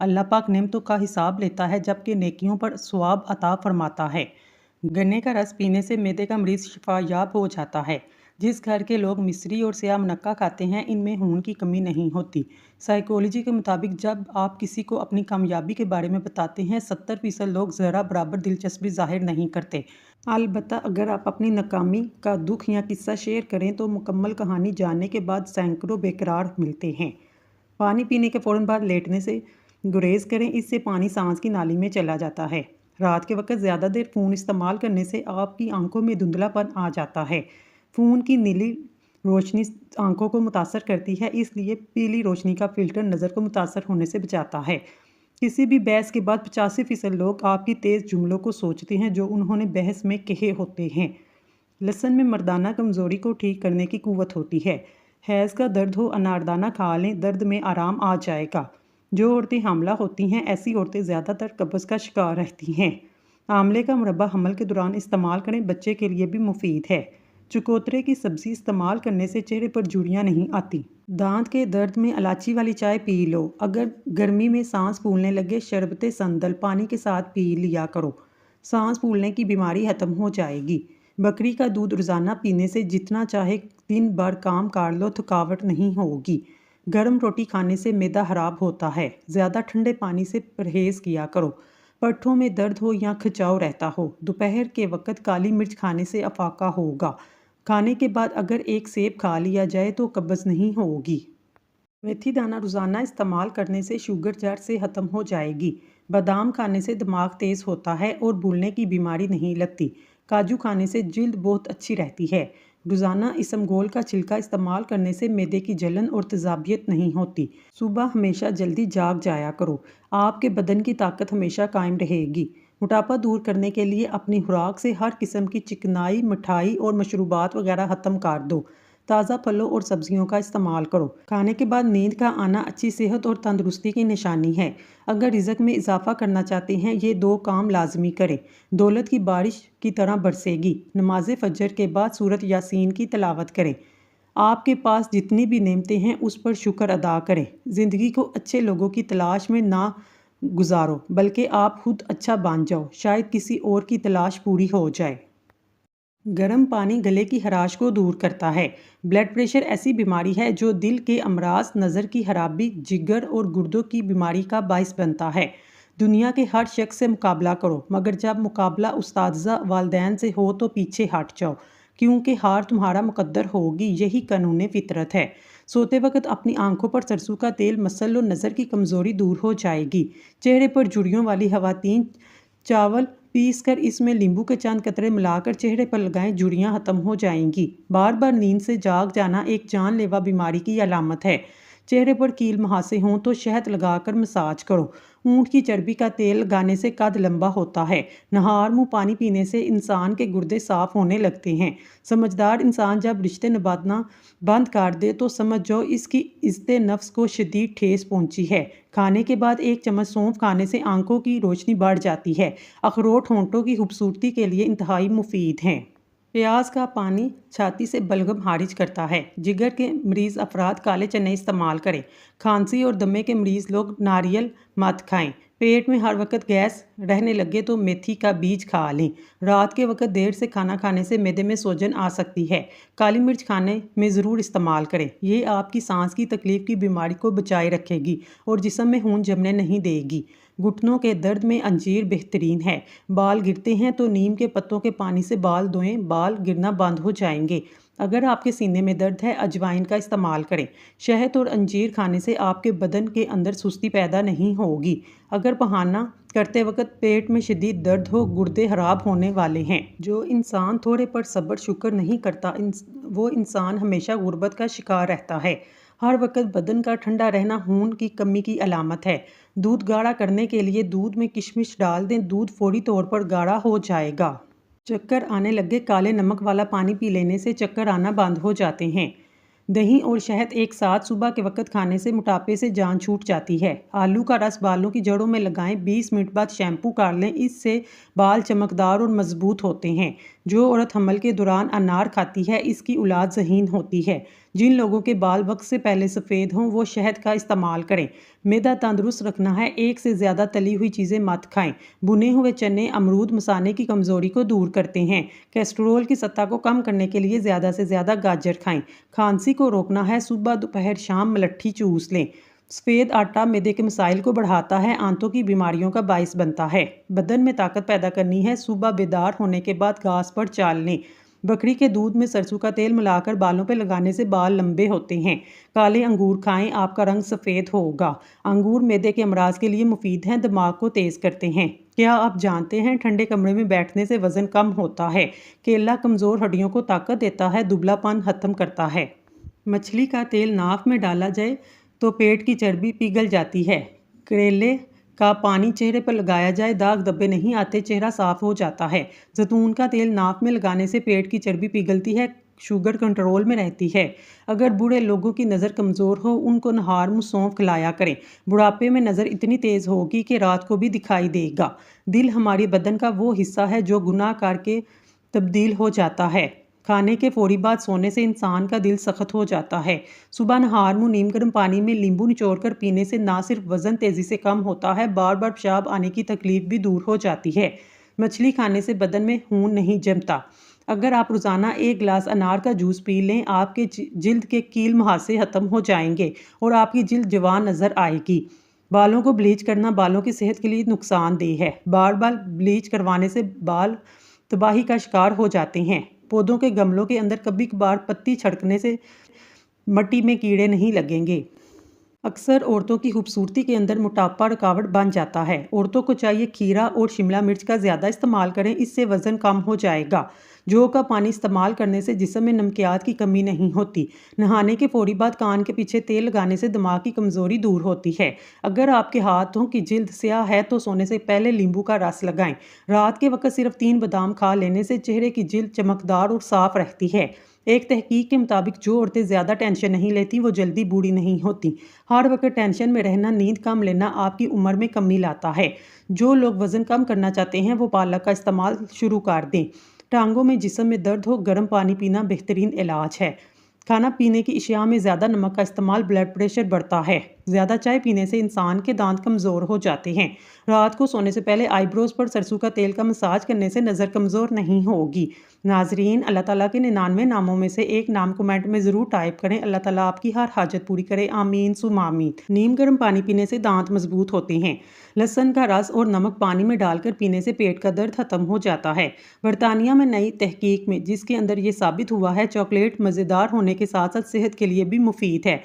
اللہ پاک نعمتوں کا حساب لیتا ہے جبکہ نیکیوں پر ثواب عطا فرماتا ہے۔ گنے کا رس پینے سے معدے کا مریض شفا یاب ہو جاتا ہے۔ جس گھر کے لوگ مصری اور سیاہ منقع کھاتے ہیں ان میں خون کی کمی نہیں ہوتی۔ سائیکولوجی کے مطابق جب آپ کسی کو اپنی کامیابی کے بارے میں بتاتے ہیں 70% لوگ ذرا برابر دلچسپی ظاہر نہیں کرتے۔ البتہ اگر آپ اپنی ناکامی کا دکھ یا قصہ شیئر کریں تو مکمل کہانی جاننے کے بعد سینکڑوں بے قرار ملتے ہیں۔ پانی پینے کے فوراً بعد لیٹنے سے گریز کریں، اس سے پانی سانس کی نالی میں چلا جاتا ہے۔ رات کے وقت زیادہ دیر فون استعمال کرنے سے آپ کی آنکھوں میں دھندلا پن آ جاتا ہے۔ فون کی نیلی روشنی آنکھوں کو متاثر کرتی ہے، اس لیے پیلی روشنی کا فلٹر نظر کو متاثر ہونے سے بچاتا ہے۔ کسی بھی بحث کے بعد 85% لوگ آپ کی تیز جملوں کو سوچتے ہیں جو انہوں نے بحث میں کہے ہوتے ہیں۔ لہسن میں مردانہ کمزوری کو ٹھیک کرنے کی قوت ہوتی ہے۔ حیض کا درد ہو اناردانہ کھا لیں، درد میں آرام آ جائے گا۔ جو عورتیں حاملہ ہوتی ہیں ایسی عورتیں زیادہ تر قبض کا شکار رہتی ہیں۔ آملے کا مربع حمل کے دوران استعمال کریں، بچے کے لیے بھی مفید ہے۔ چکوترے کی سبزی استعمال کرنے سے چہرے پر جھریاں نہیں آتی۔ دانت کے درد میں الائچی والی چائے پی لو۔ اگر گرمی میں سانس پھولنے لگے شربت سندل پانی کے ساتھ پی لیا کرو، سانس پھولنے کی بیماری ختم ہو جائے گی۔ بکری کا دودھ روزانہ پینے سے جتنا چاہے دن بھر کام کر لو تھکاوٹ نہیں ہوگی۔ گرم روٹی کھانے سے معدہ خراب ہوتا ہے، زیادہ ٹھنڈے پانی سے پرہیز کیا کرو۔ پٹھوں میں درد ہو یا کھچاؤ رہتا ہو، دوپہر کے وقت کالی مرچ کھانے سے افاقہ ہوگا۔ کھانے کے بعد اگر ایک سیب کھا لیا جائے تو قبض نہیں ہوگی۔ میتھی دانہ روزانہ استعمال کرنے سے شوگر جڑ سے ختم ہو جائے گی۔ بادام کھانے سے دماغ تیز ہوتا ہے اور بھولنے کی بیماری نہیں لگتی۔ کاجو کھانے سے جلد بہت اچھی رہتی ہے۔ روزانہ اسمگول کا چھلکا استعمال کرنے سے معدے کی جلن اور تیزابیت نہیں ہوتی۔ صبح ہمیشہ جلدی جاگ جایا کرو، آپ کے بدن کی طاقت ہمیشہ قائم رہے گی۔ موٹاپا دور کرنے کے لیے اپنی خوراک سے ہر قسم کی چکنائی، مٹھائی اور مشروبات وغیرہ ختم کر دو۔ تازہ پھلوں اور سبزیوں کا استعمال کرو۔ کھانے کے بعد نیند کا آنا اچھی صحت اور تندرستی کی نشانی ہے۔ اگر رزق میں اضافہ کرنا چاہتے ہیں یہ 2 کام لازمی کریں۔ دولت کی بارش کی طرح برسے گی۔ نماز فجر کے بعد سورۃ یاسین کی تلاوت کریں۔ آپ کے پاس جتنی بھی نعمتیں ہیں اس پر شکر ادا کریں۔ زندگی کو اچھے لوگوں کی تلاش میں نہ گزارو بلکہ آپ خود اچھا بن جاؤ، شاید کسی اور کی تلاش پوری ہو جائے۔ گرم پانی گلے کی خراش کو دور کرتا ہے۔ بلڈ پریشر ایسی بیماری ہے جو دل کے امراض، نظر کی خرابی، جگر اور گردوں کی بیماری کا باعث بنتا ہے۔ دنیا کے ہر شخص سے مقابلہ کرو مگر جب مقابلہ اساتذہ والدین سے ہو تو پیچھے ہٹ جاؤ، کیونکہ ہار تمہارا مقدر ہوگی، یہی قانون فطرت ہے۔ سوتے وقت اپنی آنکھوں پر سرسوں کا تیل مل لو، نظر کی کمزوری دور ہو جائے گی۔ چہرے پر جھریوں والی خواتین چاول پیس کر اس میں لیمبو کے چند قطرے ملا کر چہرے پر لگائیں، جھریاں ختم ہو جائیں گی۔ بار بار نیند سے جاگ جانا ایک جان لیوا بیماری کی علامت ہے۔ چہرے پر کیل مہاسے ہوں تو شہد لگا کر مساج کرو۔ اونٹ کی چربی کا تیل لگانے سے قد لمبا ہوتا ہے۔ نہار منہ پانی پینے سے انسان کے گردے صاف ہونے لگتے ہیں۔ سمجھدار انسان جب رشتے نبھانا بند کر دے تو سمجھ جاؤ اس کی عزت نفس کو شدید ٹھیس پہنچی ہے۔ کھانے کے بعد 1 چمچ سونف کھانے سے آنکھوں کی روشنی بڑھ جاتی ہے۔ اخروٹ ہونٹوں کی خوبصورتی کے لیے انتہائی مفید ہیں۔ پیاز کا پانی چھاتی سے بلغم خارج کرتا ہے۔ جگر کے مریض افراد کالے چنے استعمال کریں۔ کھانسی اور دمے کے مریض لوگ ناریل مت کھائیں۔ پیٹ میں ہر وقت گیس رہنے لگے تو میتھی کا بیج کھا لیں۔ رات کے وقت دیر سے کھانا کھانے سے معدے میں سوجن آ سکتی ہے۔ کالی مرچ کھانے میں ضرور استعمال کریں، یہ آپ کی سانس کی تکلیف کی بیماری کو بچائے رکھے گی اور جسم میں خون جمنے نہیں دے گی۔ گھٹنوں کے درد میں انجیر بہترین ہے۔ بال گرتے ہیں تو نیم کے پتوں کے پانی سے بال دھوئیں، بال گرنا بند ہو جائیں گے۔ اگر آپ کے سینے میں درد ہے اجوائن کا استعمال کریں۔ شہد اور انجیر کھانے سے آپ کے بدن کے اندر سستی پیدا نہیں ہوگی۔ اگر بہانہ کرتے وقت پیٹ میں شدید درد ہو، گردے خراب ہونے والے ہیں۔ جو انسان تھوڑے پر صبر شکر نہیں کرتا وہ انسان ہمیشہ غربت کا شکار رہتا ہے۔ ہر وقت بدن کا ٹھنڈا رہنا خون کی کمی کی علامت ہے۔ دودھ گاڑھا کرنے کے لیے دودھ میں کشمش ڈال دیں، دودھ فوری طور پر گاڑھا ہو جائے گا۔ چکر آنے لگے کالے نمک والا پانی پی لینے سے چکر آنا بند ہو جاتے ہیں۔ دہی اور شہد ایک ساتھ صبح کے وقت کھانے سے موٹاپے سے جان چھوٹ جاتی ہے۔ آلو کا رس بالوں کی جڑوں میں لگائیں، 20 منٹ بعد شیمپو کر لیں، اس سے بال چمکدار اور مضبوط ہوتے ہیں۔ جو عورت حمل کے دوران انار کھاتی ہے اس کی اولاد ذہین ہوتی ہے۔ جن لوگوں کے بال وقت سے پہلے سفید ہوں وہ شہد کا استعمال کریں۔ معدہ تندرست رکھنا ہے، ایک سے زیادہ تلی ہوئی چیزیں مت کھائیں۔ بھنے ہوئے چنے، امرود مثانے کی کمزوری کو دور کرتے ہیں۔ کولیسٹرول کی سطح کو کم کرنے کے لیے زیادہ سے زیادہ گاجر کھائیں۔ کھانسی کو روکنا ہے، صبح دوپہر شام ملٹھی چوس لیں۔ سفید آٹا معدے کے مسائل کو بڑھاتا ہے، آنتوں کی بیماریوں کا باعث بنتا ہے۔ بدن میں طاقت پیدا کرنی ہے، صبح بیدار ہونے کے بعد گھاس پر چال لیں۔ بکری کے دودھ میں سرسوں کا تیل ملا کر بالوں پہ لگانے سے بال لمبے ہوتے ہیں۔ کالے انگور کھائیں، آپ کا رنگ سفید ہوگا۔ انگور معدے کے امراض کے لیے مفید ہیں، دماغ کو تیز کرتے ہیں۔ کیا آپ جانتے ہیں ٹھنڈے کمرے میں بیٹھنے سے وزن کم ہوتا ہے؟ کیلا کمزور ہڈیوں کو طاقت دیتا ہے، دبلا پن ختم کرتا ہے۔ مچھلی کا تیل ناک میں ڈالا جائے تو پیٹ کی چربی پگھل جاتی ہے۔ کریلے کا پانی چہرے پر لگایا جائے، داغ دھبے نہیں آتے، چہرہ صاف ہو جاتا ہے۔ زیتون کا تیل ناک میں لگانے سے پیٹ کی چربی پگھلتی ہے، شوگر کنٹرول میں رہتی ہے۔ اگر بوڑھے لوگوں کی نظر کمزور ہو، ان کو نہار منہ سونف کھلایا کریں۔ بڑھاپے میں نظر اتنی تیز ہوگی کہ رات کو بھی دکھائی دے گا۔ دل ہمارے بدن کا وہ حصہ ہے جو گناہ کر کے تبدیل ہو جاتا ہے۔ کھانے کے فوری بعد سونے سے انسان کا دل سخت ہو جاتا ہے۔ صبح نہار منہ نیم گرم پانی میں لیمبو نچوڑ کر پینے سے نہ صرف وزن تیزی سے کم ہوتا ہے، بار بار پیشاب آنے کی تکلیف بھی دور ہو جاتی ہے۔ مچھلی کھانے سے بدن میں خون نہیں جمتا۔ اگر آپ روزانہ 1 گلاس انار کا جوس پی لیں، آپ کے جلد کے کیل مہاسے ختم ہو جائیں گے اور آپ کی جلد جوان نظر آئے گی۔ بالوں کو بلیچ کرنا بالوں کی صحت کے لیے نقصان دہ ہے۔ بار بار بلیچ کروانے سے بال تباہی کا شکار ہو جاتے ہیں۔ پودوں کے گملوں کے اندر کبھی کبھار پتی چھڑکنے سے مٹی میں کیڑے نہیں لگیں گے۔ اکثر عورتوں کی خوبصورتی کے اندر موٹاپا رکاوٹ بن جاتا ہے۔ عورتوں کو چاہیے کھیرا اور شملہ مرچ کا زیادہ استعمال کریں، اس سے وزن کم ہو جائے گا۔ جو کا پانی استعمال کرنے سے جسم میں نمکیات کی کمی نہیں ہوتی۔ نہانے کے فوری بعد کان کے پیچھے تیل لگانے سے دماغ کی کمزوری دور ہوتی ہے۔ اگر آپ کے ہاتھوں کی جلد سیاہ ہے تو سونے سے پہلے لیمبو کا رس لگائیں۔ رات کے وقت صرف 3 بادام کھا لینے سے چہرے کی جلد چمکدار اور صاف رہتی ہے۔ ایک تحقیق کے مطابق جو عورتیں زیادہ ٹینشن نہیں لیتی وہ جلدی بوڑھی نہیں ہوتی۔ ہر وقت ٹینشن میں رہنا، نیند کم لینا آپ کی عمر میں کمی لاتا ہے۔ جو لوگ وزن کم کرنا چاہتے ہیں وہ پالک کا استعمال شروع کر دیں۔ ٹانگوں میں جسم میں درد ہو، گرم پانی پینا بہترین علاج ہے۔ کھانا پینے کی اشیاء میں زیادہ نمک کا استعمال بلڈ پریشر بڑھتا ہے۔ زیادہ چائے پینے سے انسان کے دانت کمزور ہو جاتے ہیں۔ رات کو سونے سے پہلے آئی بروز پر سرسوں کا تیل کا مساج کرنے سے نظر کمزور نہیں ہوگی۔ ناظرین، اللہ تعالیٰ کے 99 ناموں میں سے ایک نام کمنٹ میں ضرور ٹائپ کریں۔ اللہ تعالیٰ آپ کی ہر حاجت پوری کرے، آمین ثم آمین۔ نیم گرم پانی پینے سے دانت مضبوط ہوتے ہیں۔ لہسن کا رس اور نمک پانی میں ڈال کر پینے سے پیٹ کا درد ختم ہو جاتا ہے۔ برطانیہ میں نئی تحقیق میں جس کے اندر یہ ثابت ہوا ہے چاکلیٹ مزیدار ہونے کے ساتھ ساتھ صحت کے لیے بھی مفید ہے۔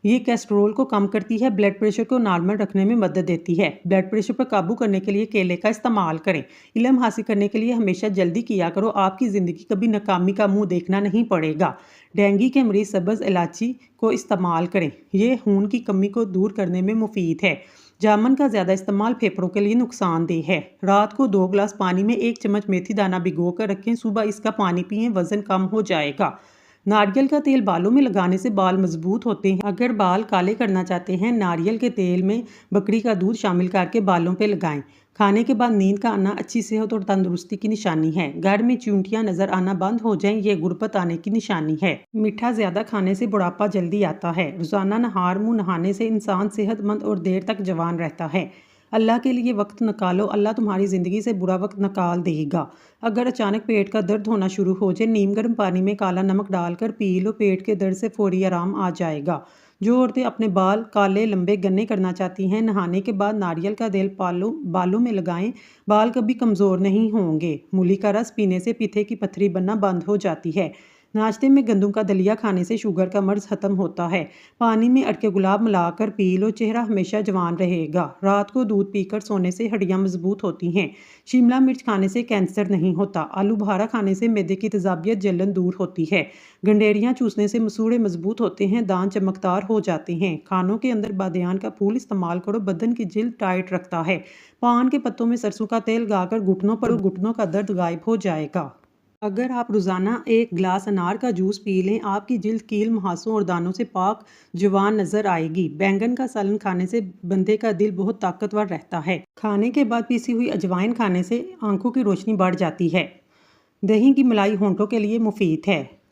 یہ کولیسٹرول کو کم کرتی ہے، بلڈ پریشر کو نارمل رکھنے میں مدد دیتی ہے۔ بلڈ پریشر پر قابو کرنے کے لیے کیلے کا استعمال کریں۔ علم حاصل کرنے کے لیے ہمیشہ جلدی کیا کرو، آپ کی زندگی کبھی ناکامی کا منہ دیکھنا نہیں پڑے گا۔ ڈینگی کے مریض سبز الائچی کو استعمال کریں، یہ خون کی کمی کو دور کرنے میں مفید ہے۔ جامن کا زیادہ استعمال پھیپھڑوں کے لیے نقصان دہ ہے۔ رات کو 2 گلاس پانی میں 1 چمچ میتھی دانہ بھگو کر رکھیں، صبح اس کا پانی پئیں، وزن کم ہو جائے گا۔ ناریل کا تیل بالوں میں لگانے سے بال مضبوط ہوتے ہیں۔ اگر بال کالے کرنا چاہتے ہیں، ناریل کے تیل میں بکری کا دودھ شامل کر کے بالوں پہ لگائیں۔ کھانے کے بعد نیند کا آنا اچھی صحت اور تندرستی کی نشانی ہے۔ گھر میں چونٹیاں نظر آنا بند ہو جائیں، یہ غربت آنے کی نشانی ہے۔ میٹھا زیادہ کھانے سے بڑھاپا جلدی آتا ہے۔ روزانہ نہار منہ نہانے سے انسان صحت مند اور دیر تک جوان رہتا ہے۔ اللہ کے لیے وقت نکالو، اللہ تمہاری زندگی سے برا وقت نکال دے گا۔ اگر اچانک پیٹ کا درد ہونا شروع ہو جائے، نیم گرم پانی میں کالا نمک ڈال کر پی لو، پیٹ کے درد سے فوری آرام آ جائے گا۔ جو عورتیں اپنے بال کالے لمبے گنے کرنا چاہتی ہیں، نہانے کے بعد ناریل کا تیل بالوں میں لگائیں، بال کبھی کمزور نہیں ہوں گے۔ مولی کا رس پینے سے پتھے کی پتھری بننا بند ہو جاتی ہے۔ ناشتے میں گندم کا دلیا کھانے سے شوگر کا مرض ختم ہوتا ہے۔ پانی میں اڑکے گلاب ملا کر پی لو، چہرہ ہمیشہ جوان رہے گا۔ رات کو دودھ پی کر سونے سے ہڈیاں مضبوط ہوتی ہیں۔ شملہ مرچ کھانے سے کینسر نہیں ہوتا۔ آلو بخارا کھانے سے معدے کی تیزابیت جلن دور ہوتی ہے۔ گنڈیریاں چوسنے سے مسوڑھے مضبوط ہوتے ہیں، دانت چمکدار ہو جاتے ہیں۔ کھانوں کے اندر بادیان کا پھول استعمال کرو، بدن کی جلد ٹائٹ رکھتا ہے۔ پان کے پتوں میں سرسوں کا تیل لگا کر گھٹنوں پر گھٹنوں کا درد غائب ہو جائے گا۔ اگر آپ روزانہ 1 گلاس انار کا جوس پی لیں، آپ کی جلد کیل مہاسوں اور دانوں سے پاک جوان نظر آئے گی۔ بینگن کا سالن کھانے سے بندے کا دل بہت طاقتور رہتا ہے۔ کھانے کے بعد پیسی ہوئی اجوائن کھانے سے آنکھوں کی روشنی بڑھ جاتی ہے۔ دہی کی ملائی ہونٹوں کے لیے مفید ہے۔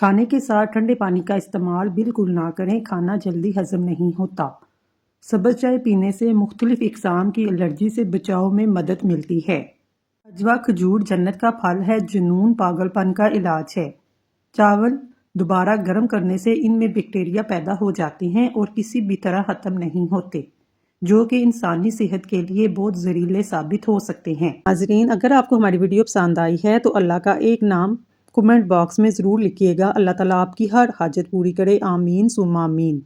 کھانے کے ساتھ ٹھنڈے پانی کا استعمال بالکل نہ کریں، کھانا جلدی ہضم نہیں ہوتا۔ سبز چائے پینے سے مختلف اقسام کی الرجی سے بچاؤ میں مدد ملتی ہے۔ اجوا کھجور جنت کا پھل ہے، جنون پاگل پن کا علاج ہے۔ چاول دوبارہ گرم کرنے سے ان میں بیکٹیریا پیدا ہو جاتے ہیں اور کسی بھی طرح ختم نہیں ہوتے، جو کہ انسانی صحت کے لیے بہت زہریلے ثابت ہو سکتے ہیں۔ ناظرین، اگر آپ کو ہماری ویڈیو پسند آئی ہے تو اللہ کا ایک نام کمنٹ باکس میں ضرور لکھیے گا۔ اللہ تعالیٰ آپ کی ہر حاجت پوری کرے، آمین ثم آمین۔